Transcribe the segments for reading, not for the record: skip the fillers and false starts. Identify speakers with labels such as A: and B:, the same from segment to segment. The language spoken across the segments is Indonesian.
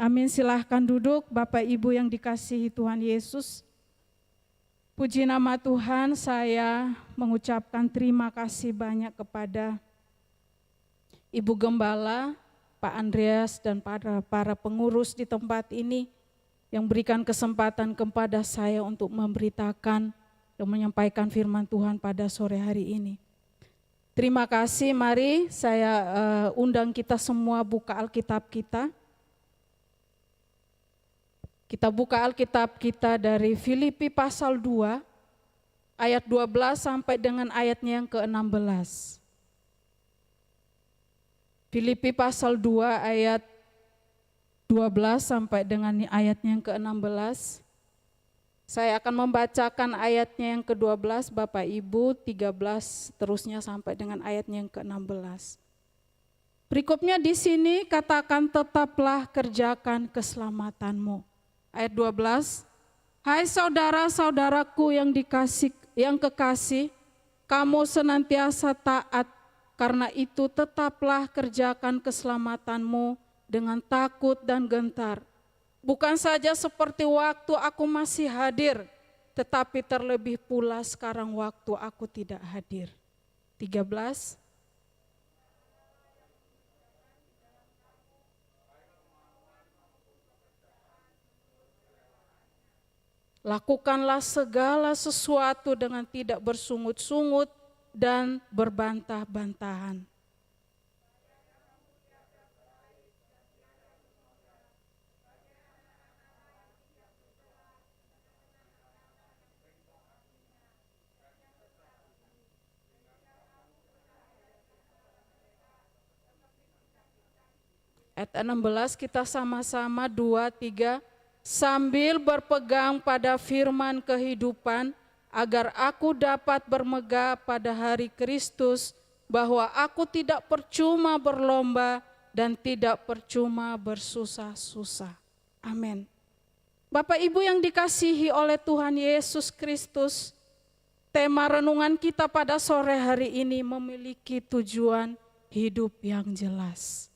A: Amin, silahkan duduk Bapak Ibu yang dikasihi Tuhan Yesus. Puji nama Tuhan, saya mengucapkan terima kasih banyak kepada Ibu Gembala, Pak Andreas dan para pengurus di tempat ini yang berikan kesempatan kepada saya untuk memberitakan dan menyampaikan firman Tuhan pada sore hari ini. Terima kasih, mari saya undang kita semua buka Alkitab kita. Kita buka Alkitab kita dari Filipi pasal 2, ayat 12 sampai dengan ayatnya yang ke-16. Filipi pasal 2 ayat 12 sampai dengan ayatnya yang ke-16. Saya akan membacakan ayatnya yang ke-12, Bapak Ibu, 13 terusnya sampai dengan ayatnya yang ke-16. Berikutnya di sini katakan tetaplah kerjakan keselamatanmu. Ayat 12, hai saudara-saudaraku yang kekasih, kamu senantiasa taat, karena itu tetaplah kerjakan keselamatanmu dengan takut dan gentar. Bukan saja seperti waktu aku masih hadir, tetapi terlebih pula sekarang waktu aku tidak hadir. 13, lakukanlah segala sesuatu dengan tidak bersungut-sungut dan berbantah-bantahan. Ayat 16 kita sama-sama 2, 3. Sambil berpegang pada firman kehidupan, agar aku dapat bermegah pada hari Kristus, bahwa aku tidak percuma berlomba dan tidak percuma bersusah-susah. Amin. Bapak Ibu yang dikasihi oleh Tuhan Yesus Kristus, tema renungan kita pada sore hari ini memiliki tujuan hidup yang jelas.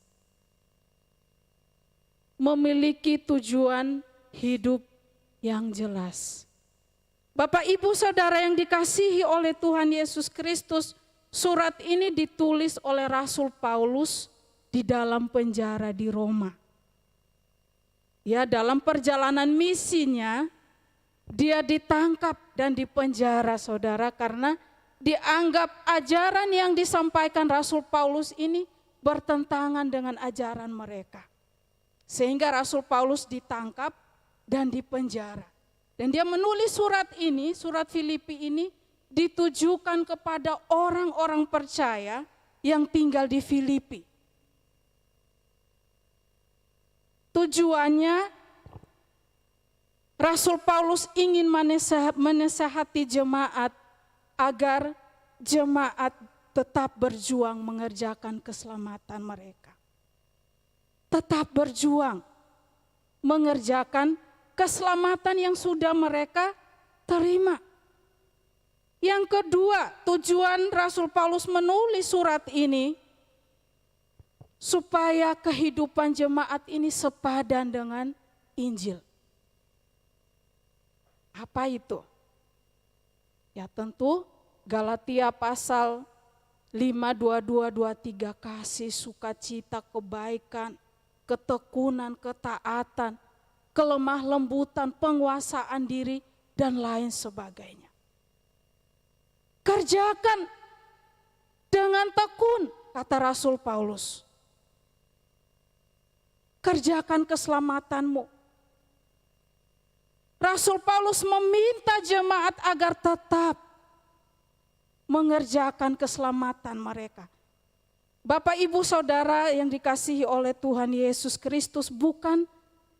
A: Memiliki tujuan hidup yang jelas. Bapak Ibu Saudara yang dikasihi oleh Tuhan Yesus Kristus, surat ini ditulis oleh Rasul Paulus di dalam penjara di Roma. Ya, dalam perjalanan misinya dia ditangkap dan dipenjara, Saudara, karena dianggap ajaran yang disampaikan Rasul Paulus ini bertentangan dengan ajaran mereka. Sehingga Rasul Paulus ditangkap dan dipenjara. Dan dia menulis surat ini, surat Filipi ini ditujukan kepada orang-orang percaya yang tinggal di Filipi. Tujuannya Rasul Paulus ingin menasihati jemaat agar jemaat tetap berjuang mengerjakan keselamatan mereka. Tetap berjuang mengerjakan keselamatan yang sudah mereka terima. Yang kedua, tujuan Rasul Paulus menulis surat ini supaya kehidupan jemaat ini sepadan dengan Injil. Apa itu? Ya tentu Galatia pasal 5, 22, 23, kasih, sukacita, kebaikan, ketekunan, ketaatan, kelemah lembutan, penguasaan diri, dan lain sebagainya. Kerjakan dengan tekun, kata Rasul Paulus. Kerjakan keselamatanmu. Rasul Paulus meminta jemaat agar tetap mengerjakan keselamatan mereka. Bapak Ibu Saudara yang dikasihi oleh Tuhan Yesus Kristus, bukan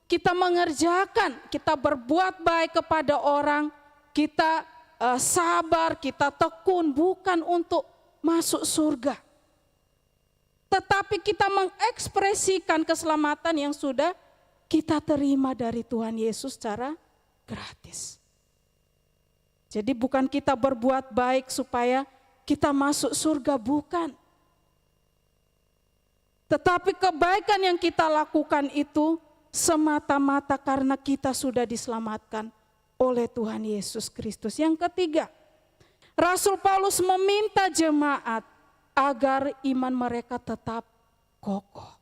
A: kita mengerjakan, kita berbuat baik kepada orang, kita sabar, kita tekun, bukan untuk masuk surga. Tetapi kita mengekspresikan keselamatan yang sudah kita terima dari Tuhan Yesus secara gratis. Jadi bukan kita berbuat baik supaya kita masuk surga, bukan. Tetapi kebaikan yang kita lakukan itu semata-mata karena kita sudah diselamatkan oleh Tuhan Yesus Kristus. Yang ketiga, Rasul Paulus meminta jemaat agar iman mereka tetap kokoh.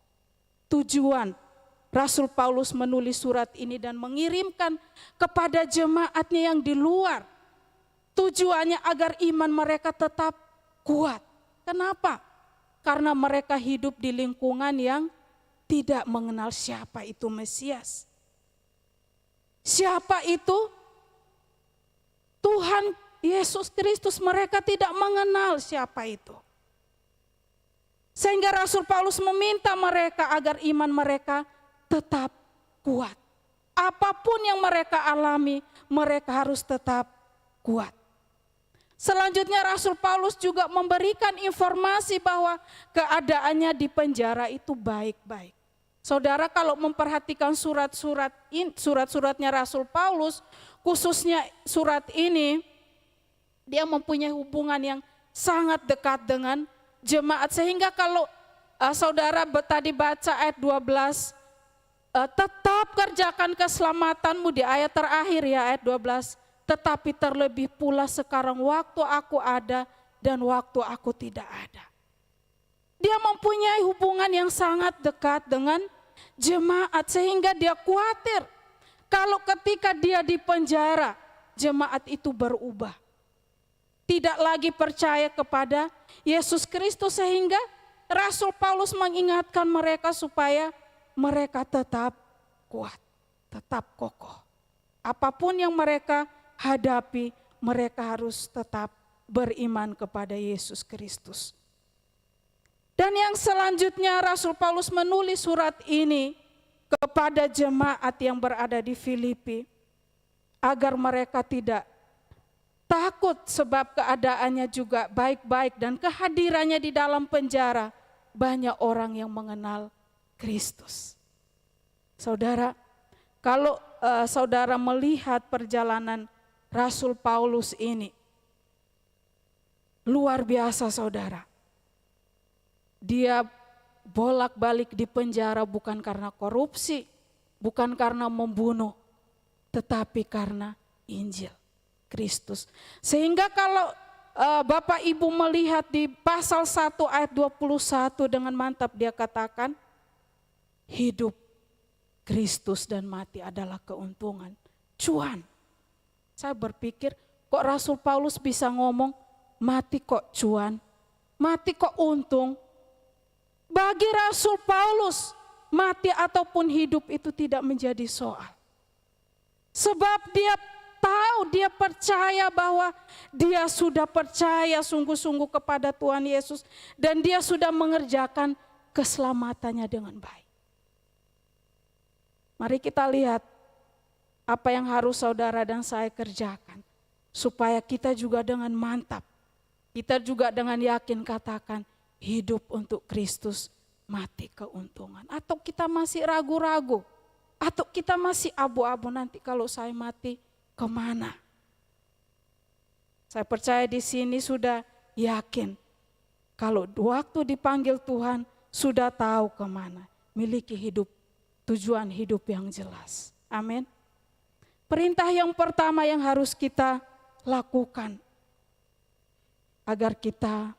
A: Tujuan Rasul Paulus menulis surat ini dan mengirimkan kepada jemaatnya yang di luar. Tujuannya agar iman mereka tetap kuat. Kenapa? Karena mereka hidup di lingkungan yang tidak mengenal siapa itu Mesias. Siapa itu? Tuhan Yesus Kristus. Mereka tidak mengenal siapa itu. Sehingga Rasul Paulus meminta mereka agar iman mereka tetap kuat. Apapun yang mereka alami, mereka harus tetap kuat. Selanjutnya Rasul Paulus juga memberikan informasi bahwa keadaannya di penjara itu baik-baik. Saudara, kalau memperhatikan surat-suratnya Rasul Paulus, khususnya surat ini, dia mempunyai hubungan yang sangat dekat dengan jemaat. Sehingga kalau saudara tadi baca ayat 12, tetap kerjakan keselamatanmu di ayat terakhir ya, ayat 12. Tetapi terlebih pula sekarang waktu aku ada dan waktu aku tidak ada. Dia mempunyai hubungan yang sangat dekat dengan jemaat sehingga dia khawatir kalau ketika dia di penjara, jemaat itu berubah. Tidak lagi percaya kepada Yesus Kristus sehingga Rasul Paulus mengingatkan mereka supaya mereka tetap kuat, tetap kokoh. Apapun yang mereka hadapi, mereka harus tetap beriman kepada Yesus Kristus. Dan yang selanjutnya Rasul Paulus menulis surat ini kepada jemaat yang berada di Filipi agar mereka tidak takut sebab keadaannya juga baik-baik dan kehadirannya di dalam penjara banyak orang yang mengenal Kristus. Saudara, kalau saudara melihat perjalanan Rasul Paulus ini, luar biasa saudara. Dia bolak-balik di penjara bukan karena korupsi, bukan karena membunuh, tetapi karena Injil Kristus. Sehingga kalau Bapak Ibu melihat di pasal 1 ayat 21 dengan mantap dia katakan, hidup Kristus dan mati adalah keuntungan, cuan. Saya berpikir kok Rasul Paulus bisa ngomong mati kok cuan, mati kok untung. Bagi Rasul Paulus mati ataupun hidup itu tidak menjadi soal. Sebab dia tahu, dia percaya bahwa dia sudah percaya sungguh-sungguh kepada Tuhan Yesus. Dan dia sudah mengerjakan keselamatannya dengan baik. Mari kita lihat apa yang harus saudara dan saya kerjakan. Supaya kita juga dengan mantap, kita juga dengan yakin katakan hidup untuk Kristus, mati keuntungan. Atau kita masih ragu-ragu, atau kita masih abu-abu nanti kalau saya mati kemana? Saya percaya di sini sudah yakin kalau waktu dipanggil Tuhan sudah tahu kemana. Miliki hidup, tujuan hidup yang jelas. Amin. Perintah yang pertama yang harus kita lakukan agar kita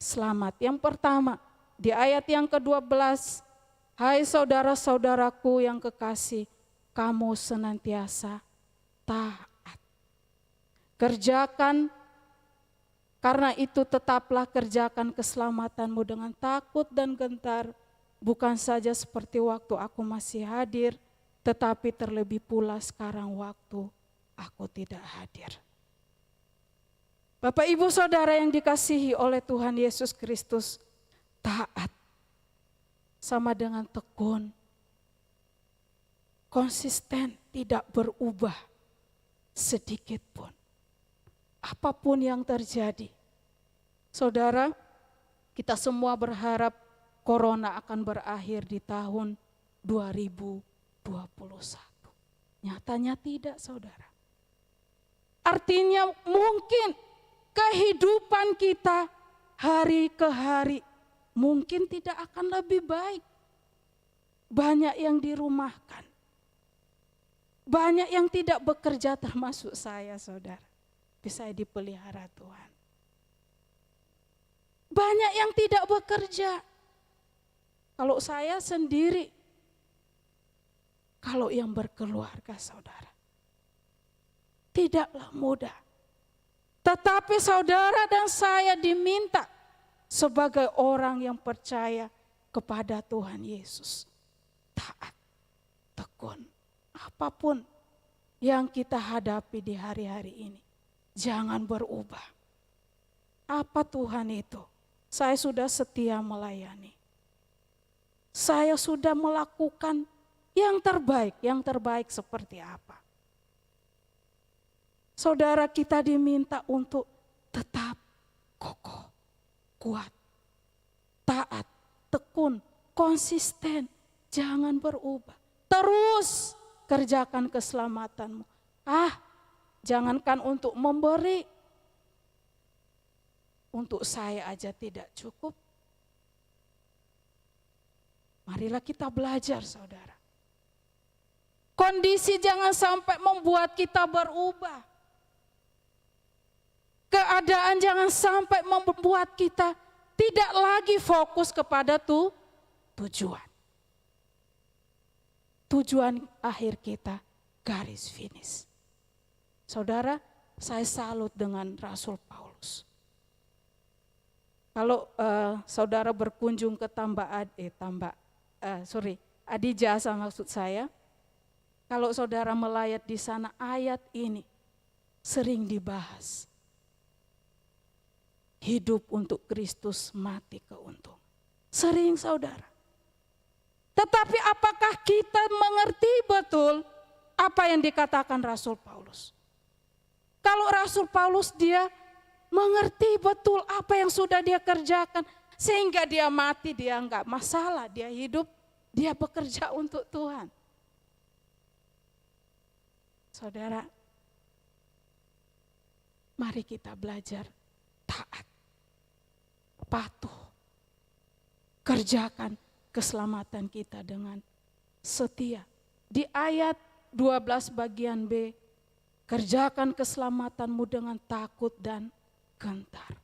A: selamat. Yang pertama di ayat yang ke-12, hai saudara-saudaraku yang kekasih, kamu senantiasa taat. Kerjakan, karena itu tetaplah kerjakan keselamatanmu dengan takut dan gentar, bukan saja seperti waktu aku masih hadir, tetapi terlebih pula sekarang waktu aku tidak hadir. Bapak Ibu Saudara yang dikasihi oleh Tuhan Yesus Kristus, taat sama dengan tekun, konsisten, tidak berubah sedikit pun. Apapun yang terjadi. Saudara, kita semua berharap corona akan berakhir di tahun 2021. Nyatanya tidak, saudara. Artinya mungkin kehidupan kita hari ke hari mungkin tidak akan lebih baik. banyak yang dirumahkan. Banyak yang tidak bekerja termasuk saya, saudara. Bisa dipelihara Tuhan. Banyak yang tidak bekerja. Kalau saya sendiri, kalau yang berkeluarga, saudara, tidaklah mudah. Tetapi saudara dan saya diminta sebagai orang yang percaya kepada Tuhan Yesus. Taat, tekun. Apapun yang kita hadapi di hari-hari ini, jangan berubah. Apa Tuhan itu? Saya sudah setia melayani. Saya sudah melakukan yang terbaik seperti apa? Saudara, kita diminta untuk tetap kokoh, kuat, taat, tekun, konsisten, jangan berubah. Terus kerjakan keselamatanmu. Jangankan untuk memberi, untuk saya aja tidak cukup. Marilah kita belajar, saudara. Kondisi jangan sampai membuat kita berubah. Keadaan jangan sampai membuat kita tidak lagi fokus kepada tujuan. Tujuan akhir kita, garis finish. Saudara, saya salut dengan Rasul Paulus. Kalau saudara berkunjung ke Adijasa maksud saya, kalau saudara melayat di sana, ayat ini sering dibahas. Hidup untuk Kristus, mati keuntung. Sering, saudara. Tetapi apakah kita mengerti betul apa yang dikatakan Rasul Paulus? Kalau Rasul Paulus dia mengerti betul apa yang sudah dia kerjakan, sehingga dia mati, dia enggak masalah, dia hidup, dia bekerja untuk Tuhan. Saudara, mari kita belajar taat, patuh, kerjakan keselamatan kita dengan setia. Di ayat 12 bagian B, kerjakan keselamatanmu dengan takut dan gentar.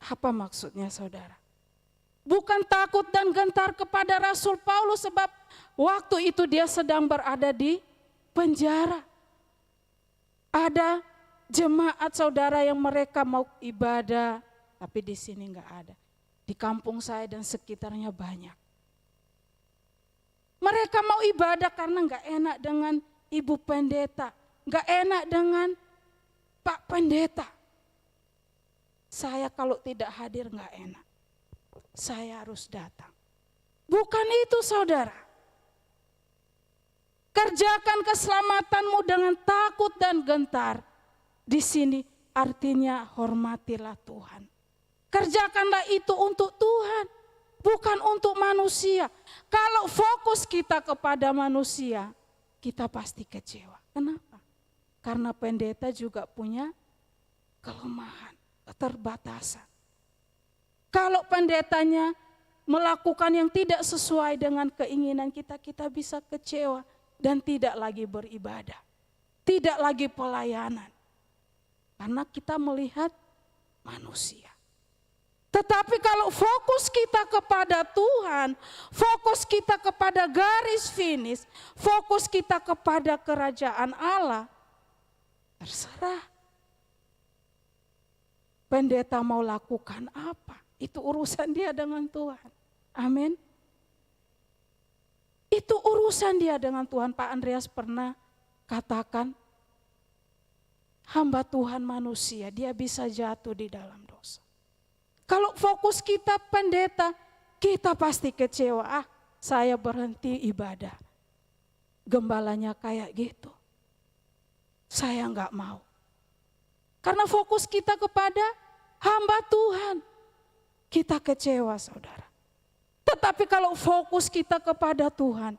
A: Apa maksudnya, saudara? Bukan takut dan gentar kepada Rasul Paulus, sebab waktu itu dia sedang berada di penjara. Ada jemaat saudara yang mereka mau ibadah, tapi di sini enggak ada. Di kampung saya dan sekitarnya banyak. Mereka mau ibadah karena enggak enak dengan ibu pendeta, enggak enak dengan Pak pendeta. Saya kalau tidak hadir enggak enak. Saya harus datang. Bukan itu, saudara. Kerjakan keselamatanmu dengan takut dan gentar. Di sini artinya hormatilah Tuhan. Kerjakanlah itu untuk Tuhan, bukan untuk manusia. Kalau fokus kita kepada manusia, kita pasti kecewa. Kenapa? Karena pendeta juga punya kelemahan, keterbatasan. Kalau pendetanya melakukan yang tidak sesuai dengan keinginan kita, kita bisa kecewa dan tidak lagi beribadah, tidak lagi pelayanan. Karena kita melihat manusia. Tetapi kalau fokus kita kepada Tuhan, fokus kita kepada garis finish, fokus kita kepada kerajaan Allah, terserah pendeta mau lakukan apa. Itu urusan dia dengan Tuhan. Amin. Itu urusan dia dengan Tuhan. Pak Andreas pernah katakan, hamba Tuhan manusia, dia bisa jatuh di dalam dosa. Kalau fokus kita pendeta, kita pasti kecewa. Saya berhenti ibadah. Gembalanya kayak gitu. Saya enggak mau. Karena fokus kita kepada hamba Tuhan. Kita kecewa, saudara. Tetapi kalau fokus kita kepada Tuhan,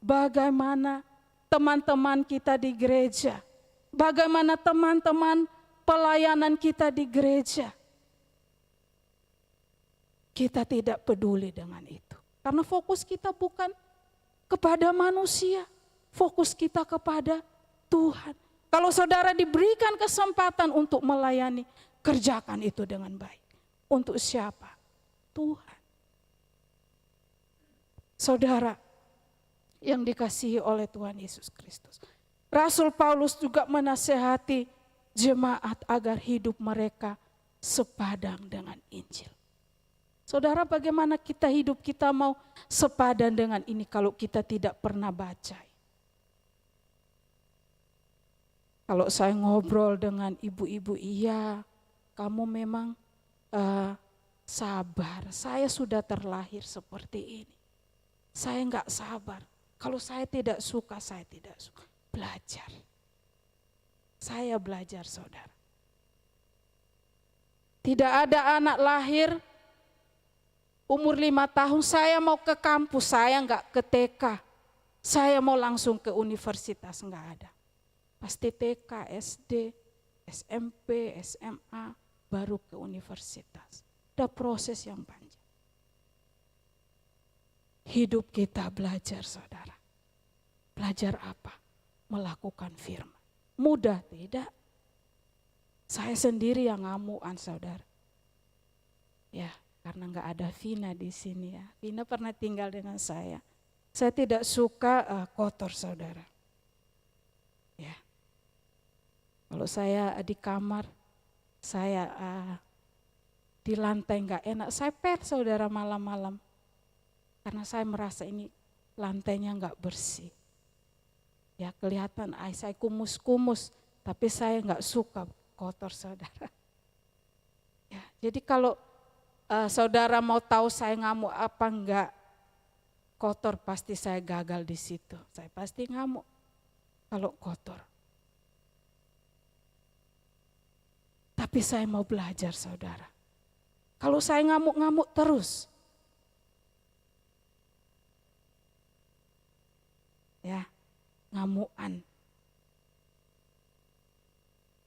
A: bagaimana teman-teman kita di gereja, bagaimana teman-teman pelayanan kita di gereja, kita tidak peduli dengan itu. Karena fokus kita bukan kepada manusia, fokus kita kepada Tuhan. Kalau saudara diberikan kesempatan untuk melayani, kerjakan itu dengan baik. Untuk siapa? Tuhan. Saudara yang dikasihi oleh Tuhan Yesus Kristus. Rasul Paulus juga menasihati jemaat agar hidup mereka sepadan dengan Injil. Saudara, bagaimana hidup kita mau sepadan dengan ini kalau kita tidak pernah baca? Kalau saya ngobrol dengan ibu-ibu, iya, kamu memang sabar. Saya sudah terlahir seperti ini. Saya enggak sabar. Kalau saya tidak suka, saya tidak suka. Belajar. Saya belajar, saudara. Tidak ada anak lahir umur 5 tahun, saya mau ke kampus, saya enggak ke TK. Saya mau langsung ke universitas, enggak ada. Pasti TK, SD, SMP, SMA, baru ke universitas. Ada proses yang panjang. Hidup kita belajar, saudara. Belajar apa? Melakukan firman. Mudah tidak? Saya sendiri yang ngamuan, saudara. Ya, karena enggak ada Vina di sini ya. Vina pernah tinggal dengan saya. Saya tidak suka kotor, saudara. Ya. Kalau saya di kamar, saya di lantai enggak enak, saya saudara malam-malam. Karena saya merasa ini lantainya enggak bersih. Ya, kelihatan saya kumus-kumus, tapi saya enggak suka kotor, saudara. Ya, jadi kalau saudara mau tahu saya ngamuk apa enggak kotor, pasti saya gagal di situ. Saya pasti ngamuk kalau kotor. Tapi saya mau belajar, saudara. Kalau saya ngamuk-ngamuk terus, ya, ngamuan.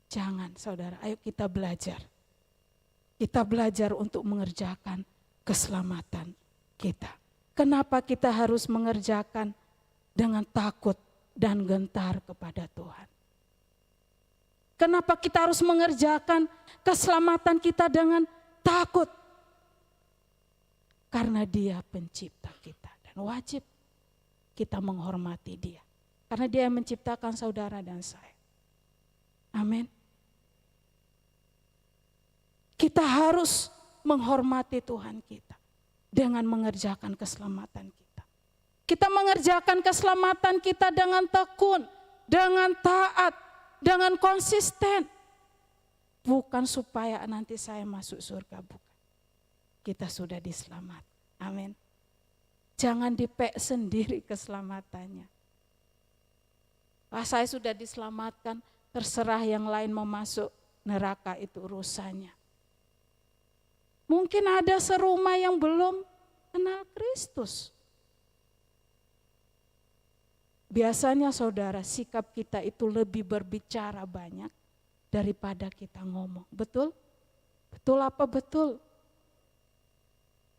A: Jangan, saudara, ayo kita belajar. Kita belajar untuk mengerjakan keselamatan kita. Kenapa kita harus mengerjakan dengan takut dan gentar kepada Tuhan? Kenapa kita harus mengerjakan keselamatan kita dengan takut? Karena Dia pencipta kita dan wajib kita menghormati Dia. Karena Dia yang menciptakan saudara dan saya. Amin. Kita harus menghormati Tuhan kita dengan mengerjakan keselamatan kita. Kita mengerjakan keselamatan kita dengan tekun, dengan taat, dengan konsisten. Bukan supaya nanti saya masuk surga, bukan. Kita sudah diselamat. Amin. Jangan dipek sendiri keselamatannya. Saya sudah diselamatkan, terserah yang lain mau masuk neraka, itu urusannya. Mungkin ada serumah yang belum kenal Kristus. Biasanya saudara, sikap kita itu lebih berbicara banyak daripada kita ngomong. Betul? Betul apa betul?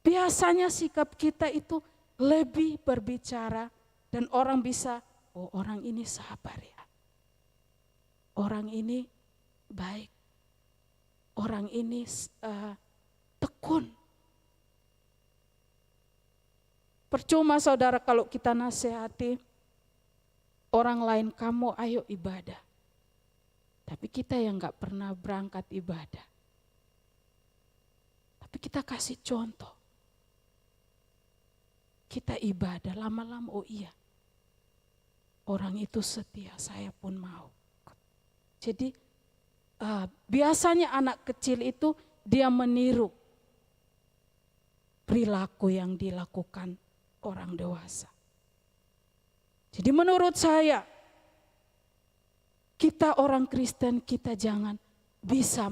A: Biasanya sikap kita itu lebih berbicara dan orang bisa, oh orang ini sabar ya. Orang ini baik. Orang ini tekun. Percuma saudara kalau kita nasihati orang lain, kamu ayo ibadah. Tapi kita yang gak pernah berangkat ibadah. Tapi kita kasih contoh. Kita ibadah lama-lama, oh iya. Orang itu setia, saya pun mau. Jadi biasanya anak kecil itu dia meniru perilaku yang dilakukan orang dewasa. Jadi menurut saya, kita orang Kristen, kita jangan bisa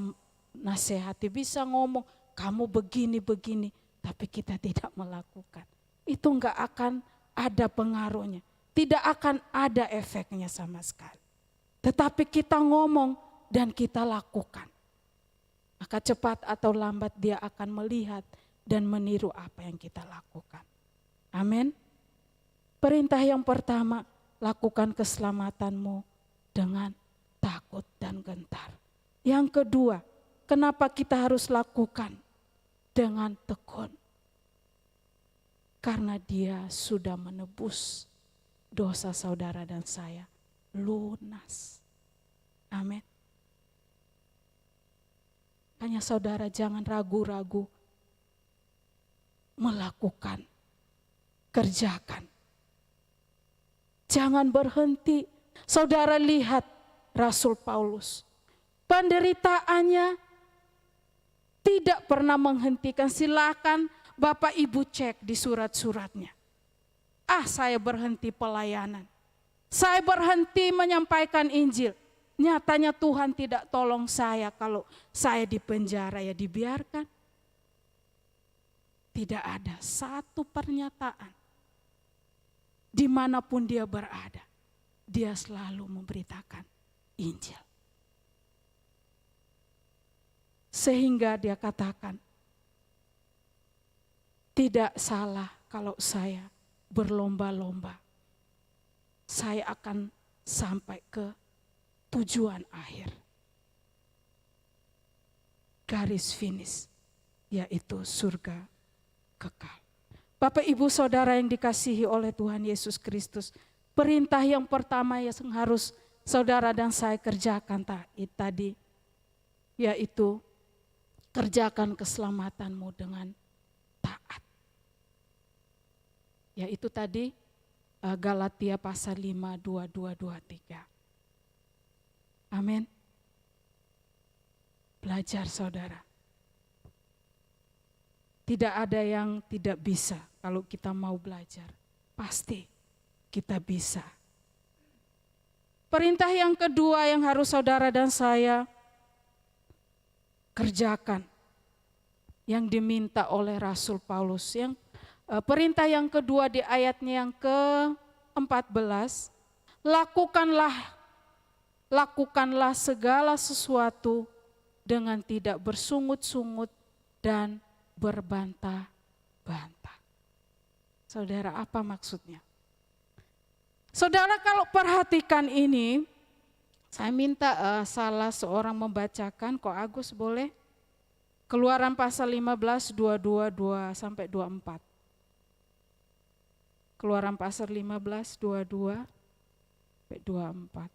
A: nasihati, bisa ngomong, kamu begini-begini, tapi kita tidak melakukan. Itu enggak akan ada pengaruhnya, tidak akan ada efeknya sama sekali. Tetapi kita ngomong dan kita lakukan, maka cepat atau lambat dia akan melihat dan meniru apa yang kita lakukan. Amin. Perintah yang pertama, lakukan keselamatanmu dengan takut dan gentar. Yang kedua, kenapa kita harus lakukan dengan tekun? Karena Dia sudah menebus dosa saudara dan saya lunas. Amin. Hanya saudara jangan ragu-ragu melakukan, kerjakan. Jangan berhenti. Saudara lihat Rasul Paulus. Penderitaannya tidak pernah menghentikan. Silakan Bapak Ibu cek di surat-suratnya. Saya berhenti pelayanan. Saya berhenti menyampaikan Injil. Nyatanya Tuhan tidak tolong saya kalau saya di penjara, ya dibiarkan. Tidak ada satu pernyataan. Dimanapun dia berada, dia selalu memberitakan Injil. Sehingga dia katakan, tidak salah kalau saya berlomba-lomba. Saya akan sampai ke tujuan akhir. Garis finish, yaitu surga kekal. Bapak Ibu Saudara yang dikasihi oleh Tuhan Yesus Kristus, perintah yang pertama yang harus saudara dan saya kerjakan tadi, yaitu kerjakan keselamatanmu dengan taat. Yaitu tadi Galatia pasal 5, 22, 23. Amin. Belajar saudara. Tidak ada yang tidak bisa kalau kita mau belajar. Pasti kita bisa. Perintah yang kedua yang harus saudara dan saya kerjakan. Yang diminta oleh Rasul Paulus. Perintah yang kedua di ayatnya yang ke-14. Lakukanlah segala sesuatu dengan tidak bersungut-sungut dan berbantah-bantah. Saudara, apa maksudnya? Saudara, kalau perhatikan ini, saya minta salah seorang membacakan, Ko Agus boleh? Keluaran pasal 15, 22 sampai 24. Keluaran pasal 15, 22 sampai 24.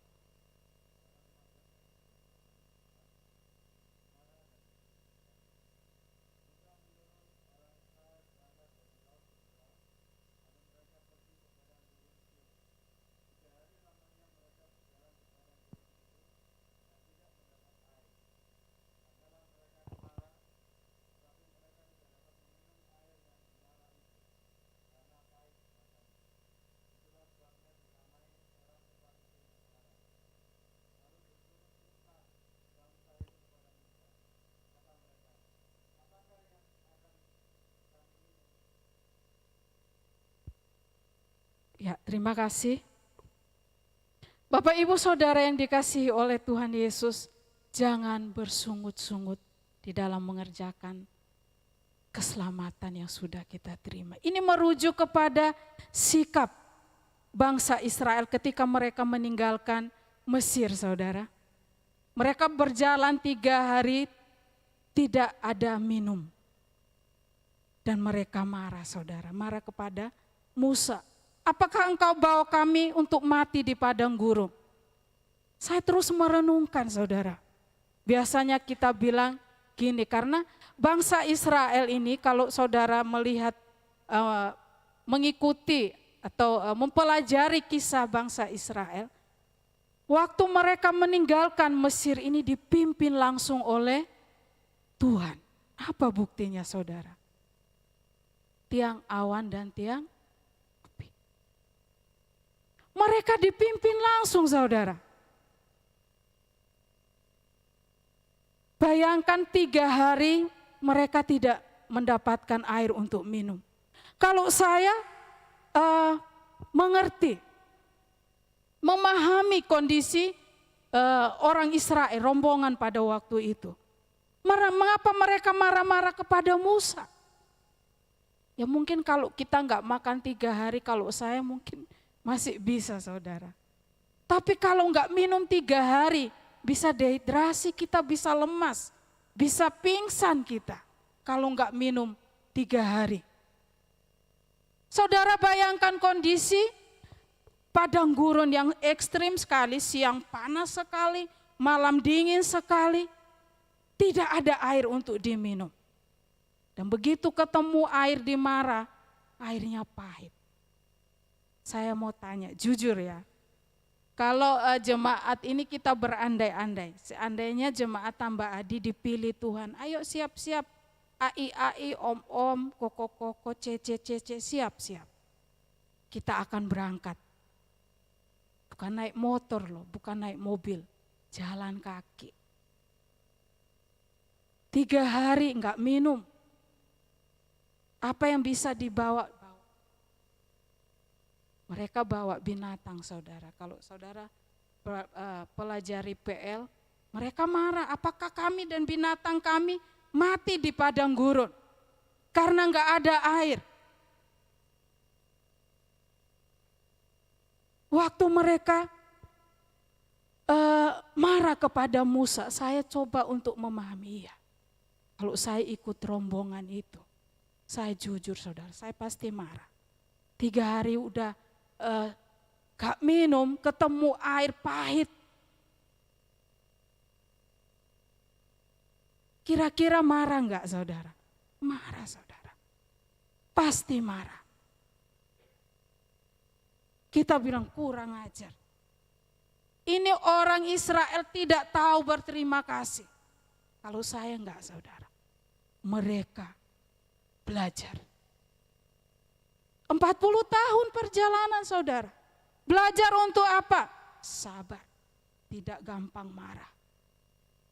A: Ya, terima kasih. Bapak Ibu Saudara yang dikasihi oleh Tuhan Yesus, jangan bersungut-sungut di dalam mengerjakan keselamatan yang sudah kita terima. Ini merujuk kepada sikap bangsa Israel ketika mereka meninggalkan Mesir, saudara. Mereka berjalan 3 hari tidak ada minum. Dan mereka marah, saudara, marah kepada Musa. Apakah engkau bawa kami untuk mati di padang gurun? Saya terus merenungkan, saudara. Biasanya kita bilang gini, karena bangsa Israel ini kalau saudara melihat, mengikuti atau mempelajari kisah bangsa Israel, waktu mereka meninggalkan Mesir ini dipimpin langsung oleh Tuhan. Apa buktinya, saudara? Tiang awan dan tiang api. Mereka dipimpin langsung, saudara. Bayangkan 3 hari mereka tidak mendapatkan air untuk minum. Kalau saya mengerti, memahami kondisi orang Israel, rombongan pada waktu itu. Mengapa mereka marah-marah kepada Musa? Ya mungkin kalau kita nggak makan 3 hari, kalau saya mungkin masih bisa saudara. Tapi kalau nggak minum 3 hari, bisa dehidrasi, kita bisa lemas, bisa pingsan kita. Kalau nggak minum 3 hari. Saudara bayangkan kondisi padang gurun yang ekstrim sekali, siang panas sekali, malam dingin sekali, tidak ada air untuk diminum. Dan begitu ketemu air di Mara, airnya pahit. Saya mau tanya, jujur ya, kalau jemaat ini kita berandai-andai, seandainya jemaat Tambah Adi dipilih Tuhan, ayo siap-siap, AI, om-om, koko-koko, cece-cece, siap-siap. Kita akan berangkat. Bukan naik motor loh, bukan naik mobil, jalan kaki. 3 hari enggak minum. Apa yang bisa dibawa? Mereka bawa binatang saudara. Kalau saudara pelajari PL, mereka marah, apakah kami dan binatang kami mati di padang gurun karena enggak ada air. Waktu mereka marah kepada Musa, saya coba untuk memahami ya. Kalau saya ikut rombongan itu, saya jujur saudara, saya pasti marah. 3 hari udah gak minum, ketemu air pahit. Kira-kira marah enggak saudara? Marah saudara, pasti marah. Kita bilang kurang ajar. Ini orang Israel tidak tahu berterima kasih. Kalau saya enggak saudara. Mereka belajar. 40 tahun perjalanan saudara. Belajar untuk apa? Sabar. Tidak gampang marah.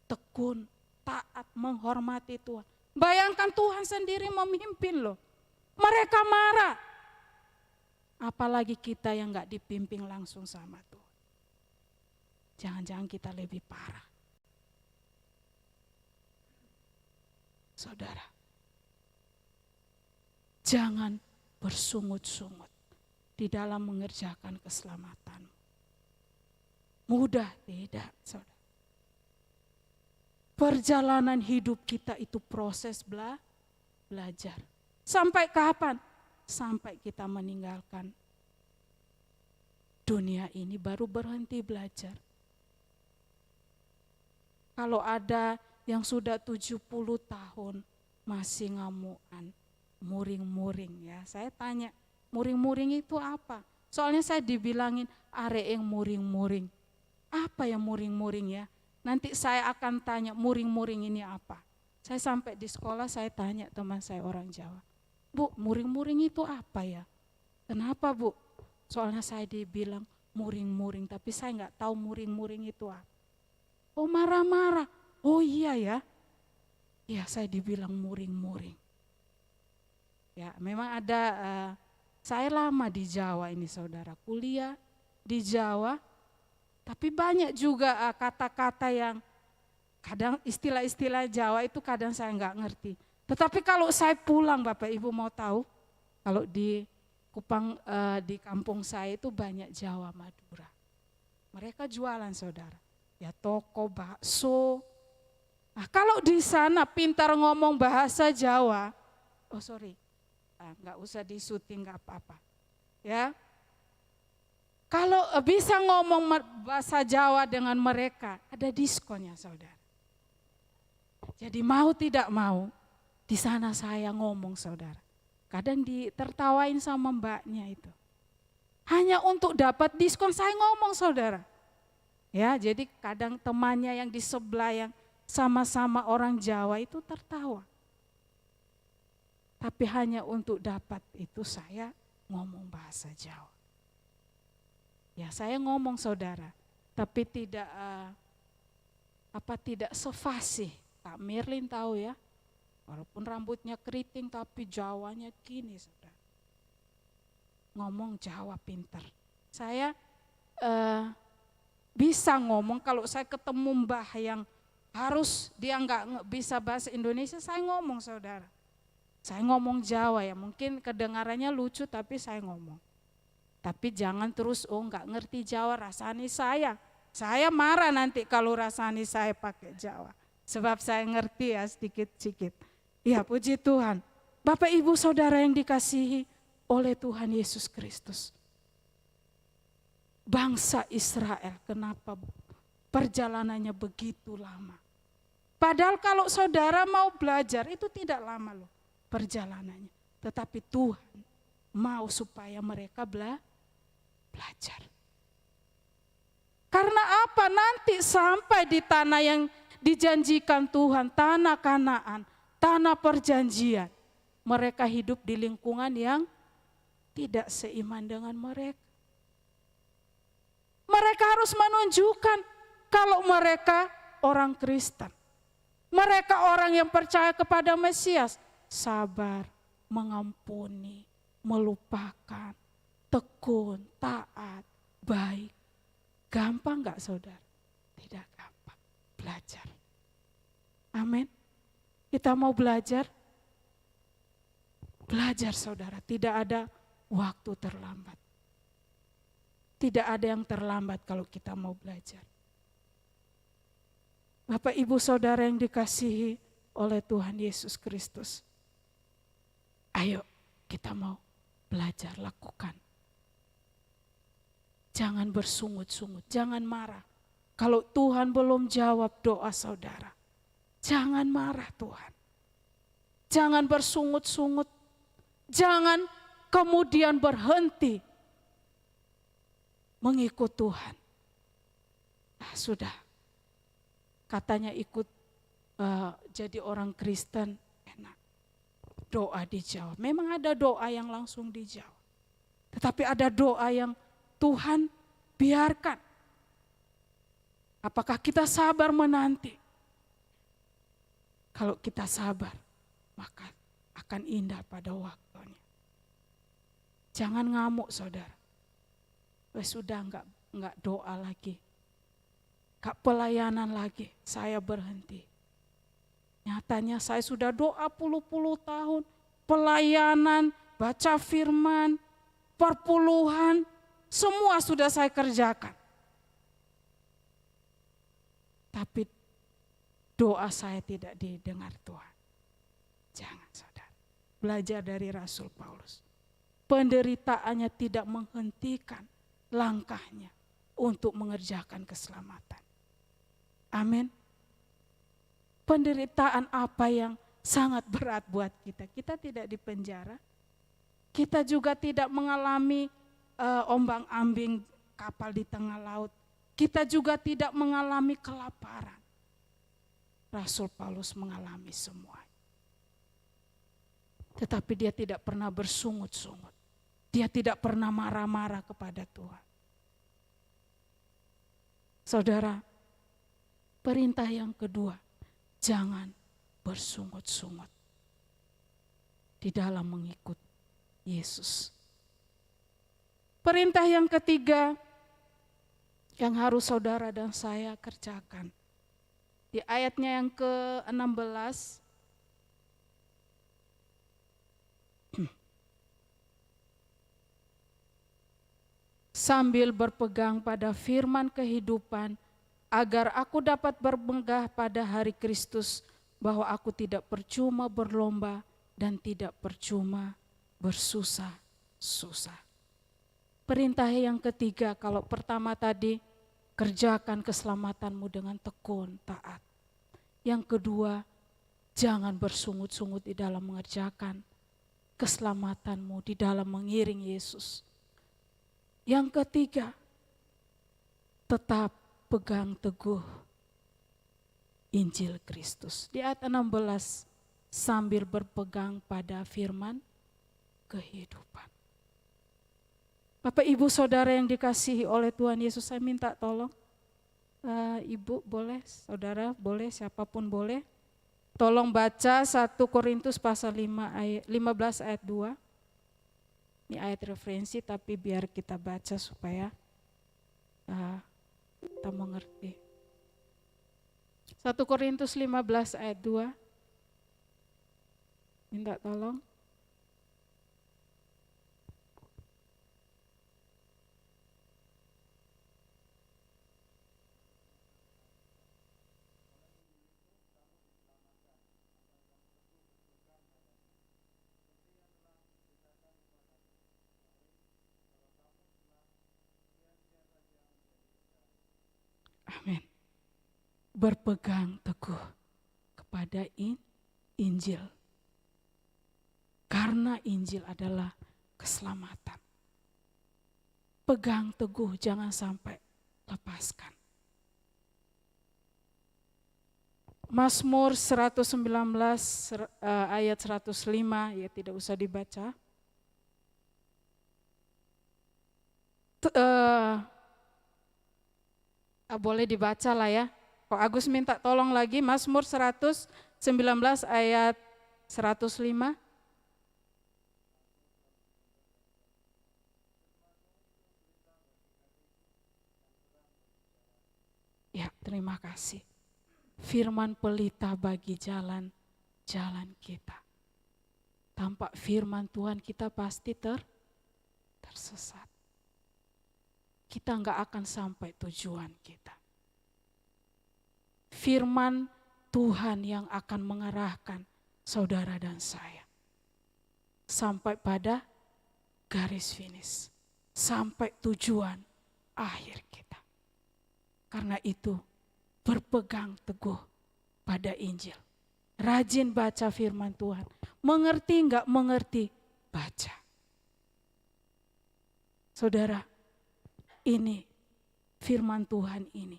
A: Tekun, taat, menghormati Tuhan. Bayangkan Tuhan sendiri memimpin loh. Mereka marah. Apalagi kita yang enggak dipimpin langsung sama Tuhan. Jangan-jangan kita lebih parah. Saudara, jangan bersungut-sungut di dalam mengerjakan keselamatanmu. Mudah tidak, saudara. Perjalanan hidup kita itu proses belajar. Sampai kapan? Sampai kita meninggalkan dunia ini baru berhenti belajar. Kalau ada yang sudah 70 tahun masih ngamuan, muring-muring ya. Saya tanya, muring-muring itu apa? Soalnya saya dibilangin are yang muring-muring. Apa yang muring-muring ya? Nanti saya akan tanya muring-muring ini apa? Saya sampai di sekolah saya tanya teman saya orang Jawa. Bu, muring-muring itu apa ya? Kenapa Bu? Soalnya saya dibilang muring-muring, tapi saya enggak tahu muring-muring itu apa. Oh marah-marah, oh iya ya. Ya saya dibilang muring-muring. Ya memang ada, saya lama di Jawa ini saudara, kuliah di Jawa. Tapi banyak juga kata-kata yang kadang istilah-istilah Jawa itu kadang saya enggak ngerti. Tetapi kalau saya pulang Bapak Ibu mau tahu, kalau di Kupang di kampung saya itu banyak Jawa Madura. Mereka jualan saudara, ya toko bakso. Nah, kalau di sana pintar ngomong bahasa Jawa, nggak usah disuting nggak apa-apa, ya. Kalau bisa ngomong bahasa Jawa dengan mereka, ada diskonnya saudara. Jadi mau tidak mau, di sana saya ngomong saudara. Kadang ditertawain sama mbaknya itu. Hanya untuk dapat diskon saya ngomong saudara. Ya, jadi kadang temannya yang di sebelah yang sama-sama orang Jawa itu tertawa. Tapi hanya untuk dapat itu saya ngomong bahasa Jawa. Ya, saya ngomong saudara, tapi tidak tidak sefasih. Kak Mirlin tahu ya. Walaupun rambutnya keriting tapi Jawanya gini saudara. Ngomong Jawa pinter. Saya bisa ngomong kalau saya ketemu mbah yang harus dia nggak bisa bahasa Indonesia, saya ngomong saudara. Saya ngomong Jawa ya, mungkin kedengarannya lucu tapi saya ngomong. Tapi jangan terus, enggak ngerti Jawa, rasani saya. Saya marah nanti kalau rasani saya pakai Jawa. Sebab saya ngerti ya sedikit-sedikit. Ya puji Tuhan. Bapak Ibu Saudara yang dikasihi oleh Tuhan Yesus Kristus. Bangsa Israel, kenapa perjalanannya begitu lama? Padahal kalau saudara mau belajar itu tidak lama loh perjalanannya. Tetapi Tuhan mau supaya mereka belajar. Karena apa? Nanti sampai di tanah yang dijanjikan Tuhan, tanah Kanaan, tanah perjanjian. Mereka hidup di lingkungan yang tidak seiman dengan mereka. Mereka harus menunjukkan kalau mereka orang Kristen. Mereka orang yang percaya kepada Mesias, sabar, mengampuni, melupakan, tekun, taat, baik. Gampang enggak saudara? Tidak gampang. Belajar. Amin. Kita mau belajar? Belajar saudara, tidak ada waktu terlambat. Tidak ada yang terlambat kalau kita mau belajar. Bapak Ibu Saudara yang dikasihi oleh Tuhan Yesus Kristus. Ayo kita mau belajar, lakukan. Jangan bersungut-sungut, jangan marah. Kalau Tuhan belum jawab doa saudara, jangan marah Tuhan. Jangan bersungut-sungut, jangan kemudian berhenti mengikut Tuhan. Nah, sudah. Katanya ikut jadi orang Kristen enak. Doa dijawab. Memang ada doa yang langsung dijawab. Tetapi ada doa yang Tuhan biarkan. Apakah kita sabar menanti? Kalau kita sabar, maka akan indah pada waktunya. Jangan ngamuk saudara. Sudah enggak doa lagi. Gak pelayanan lagi, saya berhenti. Nyatanya saya sudah doa puluh-puluh tahun, pelayanan, baca firman, perpuluhan, semua sudah saya kerjakan. Tapi doa saya tidak didengar Tuhan. Jangan saudara, belajar dari Rasul Paulus. Penderitaannya tidak menghentikan langkahnya untuk mengerjakan keselamatan. Amin. Penderitaan apa yang sangat berat buat kita. Kita tidak dipenjara. Kita juga tidak mengalami ombang-ambing kapal di tengah laut. Kita juga tidak mengalami kelaparan. Rasul Paulus mengalami semua. Tetapi dia tidak pernah bersungut-sungut. Dia tidak pernah marah-marah kepada Tuhan. Saudara, perintah yang kedua, jangan bersungut-sungut di dalam mengikut Yesus. Perintah yang ketiga yang harus saudara dan saya kerjakan. Di ayatnya yang ke-16, sambil berpegang pada firman kehidupan, agar aku dapat bermegah pada hari Kristus, bahwa aku tidak percuma berlomba dan tidak percuma bersusah-susah. Perintah yang ketiga, kalau pertama tadi, kerjakan keselamatanmu dengan tekun, taat. Yang kedua, jangan bersungut-sungut di dalam mengerjakan keselamatanmu, di dalam mengiring Yesus. Yang ketiga, tetap pegang teguh Injil Kristus. Di ayat 16, sambil berpegang pada firman kehidupan. Bapak Ibu Saudara yang dikasihi oleh Tuhan Yesus, saya minta tolong. Ibu boleh, saudara boleh, siapapun boleh. Tolong baca 1 Korintus pasal 15 ayat 2. Ini ayat referensi tapi biar kita baca supaya kita mengerti. 1 Korintus 15 ayat 2. minta tolong. Amin. Berpegang teguh kepada Injil. Karena Injil adalah keselamatan. Pegang teguh, jangan sampai lepaskan. Mazmur 119 ayat 105, ya tidak usah dibaca. Boleh dibaca lah ya. Pak Agus minta tolong lagi, Mazmur 119 ayat 105. Ya, terima kasih. Firman pelita bagi jalan kita. Tanpa firman Tuhan kita pasti tersesat. Kita enggak akan sampai tujuan kita. Firman Tuhan yang akan mengarahkan saudara dan saya sampai pada garis finish, sampai tujuan akhir kita. Karena itu berpegang teguh pada Injil. Rajin baca firman Tuhan. Mengerti enggak mengerti, baca. Saudara, ini firman Tuhan ini.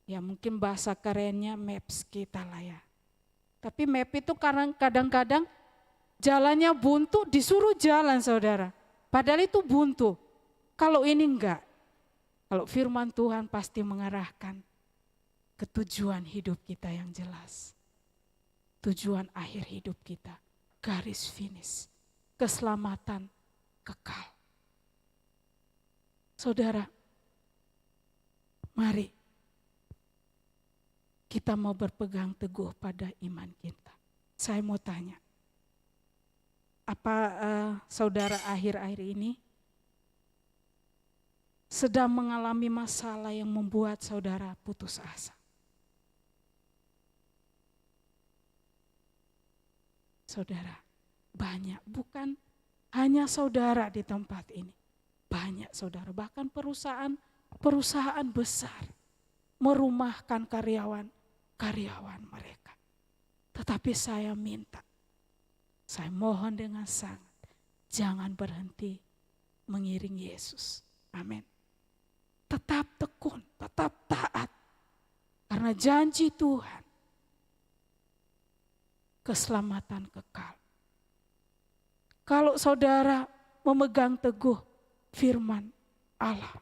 A: Ya mungkin bahasa kerennya maps kita lah ya. Tapi map itu kadang-kadang jalannya buntu, disuruh jalan saudara. Padahal itu buntu. Kalau ini enggak. Kalau firman Tuhan pasti mengarahkan ke tujuan hidup kita yang jelas. Tujuan akhir hidup kita. Garis finish. Keselamatan kekal. Saudara, mari kita mau berpegang teguh pada iman kita. Saya mau tanya, apa saudara akhir-akhir ini sedang mengalami masalah yang membuat saudara putus asa? Saudara, banyak, bukan hanya saudara di tempat ini. Banyak saudara, bahkan perusahaan besar merumahkan karyawan mereka. Tetapi saya minta, saya mohon dengan sangat, jangan berhenti mengiring Yesus. Amin. Tetap tekun, tetap taat. Karena janji Tuhan, keselamatan kekal. Kalau saudara memegang teguh firman Allah.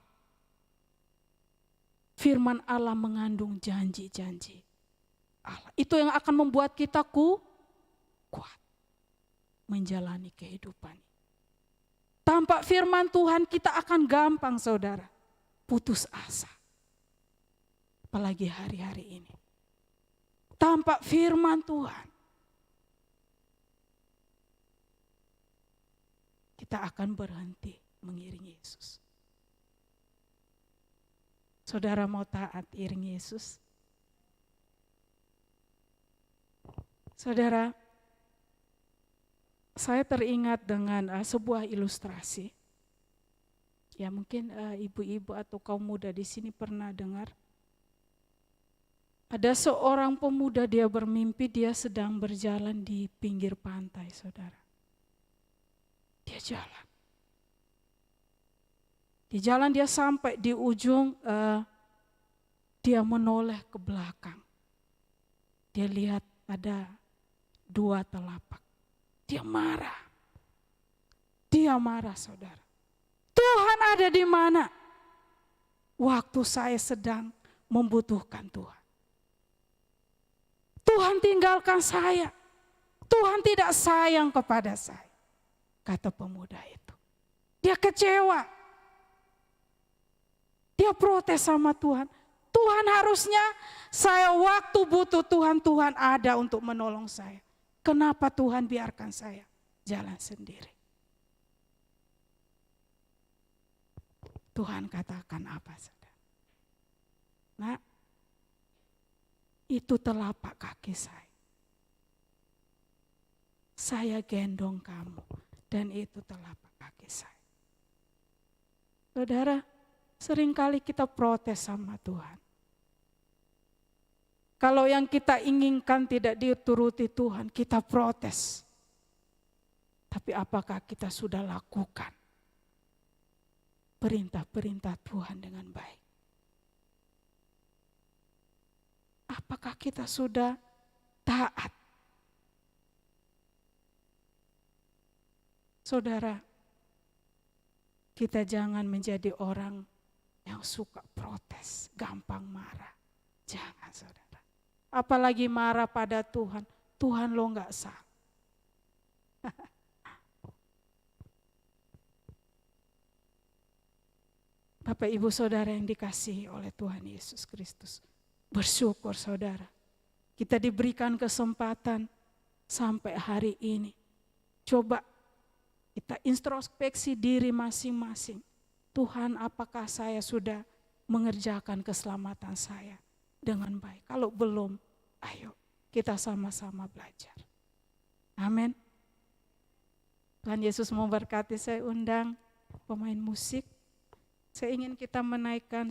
A: Firman Allah mengandung janji-janji Allah. Itu yang akan membuat kita kuat menjalani kehidupan. Tanpa firman Tuhan kita akan gampang saudara putus asa. Apalagi hari-hari ini. Tanpa firman Tuhan kita akan berhenti mengiring Yesus. Saudara mau taat iring Yesus? Saudara, saya teringat dengan sebuah ilustrasi. Ya mungkin ibu-ibu atau kaum muda di sini pernah dengar. Ada seorang pemuda, dia bermimpi dia sedang berjalan di pinggir pantai, saudara. Dia jalan. Di jalan dia sampai di ujung, dia menoleh ke belakang. Dia lihat ada 2 telapak. Dia marah. Dia marah saudara. Tuhan ada di mana? Waktu saya sedang membutuhkan Tuhan. Tuhan tinggalkan saya. Tuhan tidak sayang kepada saya. Kata pemuda itu. Dia kecewa. Dia protes sama Tuhan. Tuhan harusnya saya waktu butuh Tuhan, Tuhan ada untuk menolong saya. kenapa Tuhan biarkan saya jalan sendiri? Tuhan katakan apa, saudara? Nah, itu telapak kaki saya. Saya gendong kamu dan itu telapak kaki saya. Saudara, seringkali kita protes sama Tuhan. Kalau yang kita inginkan tidak dituruti Tuhan, kita protes. Tapi apakah kita sudah lakukan perintah-perintah Tuhan dengan baik? Apakah kita sudah taat? Saudara, kita jangan menjadi orang yang suka protes, gampang marah. Jangan, saudara. Apalagi marah pada Tuhan. Tuhan lo gak salah. Bapak Ibu Saudara yang dikasihi oleh Tuhan Yesus Kristus. Bersyukur saudara. Kita diberikan kesempatan sampai hari ini. Coba kita introspeksi diri masing-masing. Tuhan, apakah saya sudah mengerjakan keselamatan saya dengan baik? Kalau belum, ayo kita sama-sama belajar. Amin. Tuhan Yesus memberkati. Saya undang pemain musik. Saya ingin kita menaikkan